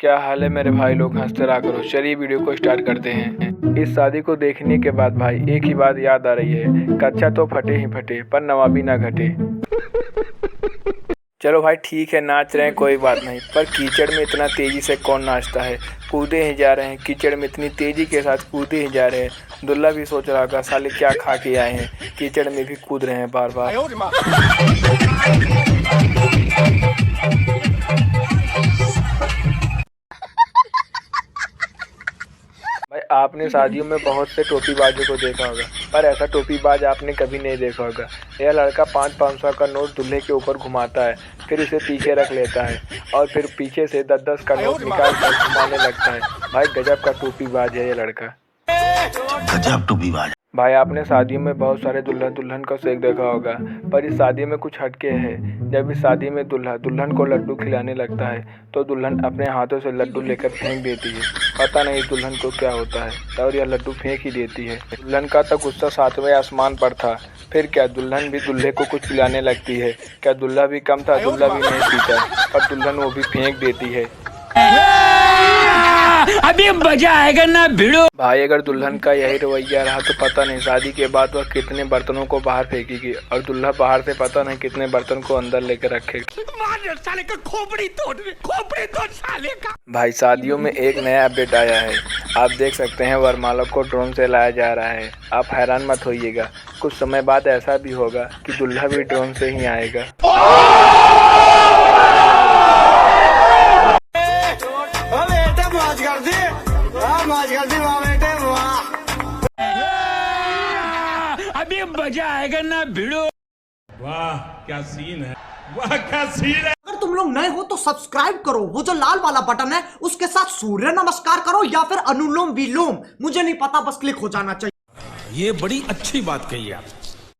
क्या हाल है मेरे भाई लोग, हंसते रहा करो। चलिए वीडियो को स्टार्ट करते हैं। इस शादी को देखने के बाद भाई एक ही बात याद आ रही है, कच्चा तो फटे ही फटे पर नवाबी ना घटे। चलो भाई ठीक है, नाच रहे हैं कोई बात नहीं, पर कीचड़ में इतना तेजी से कौन नाचता है। कूदे ही जा रहे हैं कीचड़ में, इतनी तेजी के साथ कूदे ही जा रहे हैं। दुल्ला भी सोच रहा होगा साले क्या खा के आए हैं, कीचड़ में भी कूद रहे हैं बार बार। भाई आपने शादियों में बहुत से टोपीबाजों को देखा होगा, पर ऐसा टोपीबाज आपने कभी नहीं देखा होगा। यह लड़का 500-500 का नोट दूल्हे के ऊपर घुमाता है, फिर उसे पीछे रख लेता है और फिर पीछे से 10-10 का नोट निकाल कर घुमाने लगता है। भाई गजब का टोपीबाज है ये लड़का, गजब टोपीबाज। भाई आपने शादियों में बहुत सारे दुल्हन दुल्हन का सेक देखा होगा, पर इस शादी में कुछ हटके है। जब इस शादी में दूल्हा दुल्हन को लड्डू खिलाने लगता है तो दुल्हन अपने हाथों से लड्डू लेकर फेंक देती है। पता नहीं दुल्हन को क्या होता है और यह लड्डू फेंक ही देती है। दुल्हन का तो गुस्सा 7वें आसमान पर था। फिर क्या दुल्हन भी दूल्हे को कुछ पिलाने लगती है। क्या दूल्हा भी कम था, दूल्हा भी नहीं पीता, पर दुल्हन वो भी फेंक देती है। अभी मजा आएगा ना भिड़ो। भाई अगर दुल्हन का यही रवैया रहा तो पता नहीं शादी के बाद वह कितने बर्तनों को बाहर फेंकेगी और दूल्हा बाहर से पता नहीं कितने बर्तन को अंदर लेकर रखेगा। साले का खोपड़ी तोड़ साले का। भाई शादियों में एक नया अपडेट आया है, आप देख सकते हैं वरमाला को ड्रोन से लाया जा रहा है। आप हैरान मत होइएगा, कुछ समय बाद ऐसा भी होगा कि दूल्हा भी ड्रोन से ही आएगा। अभी मजा आएगा ना भिड़ो। वाह क्या सीन है, वाह क्या सीन है। अगर तुम लोग नए हो तो सब्सक्राइब करो, वो जो लाल वाला बटन है उसके साथ सूर्य नमस्कार करो या फिर अनुलोम विलोम, मुझे नहीं पता, बस क्लिक हो जाना चाहिए। ये बड़ी अच्छी बात कही आप।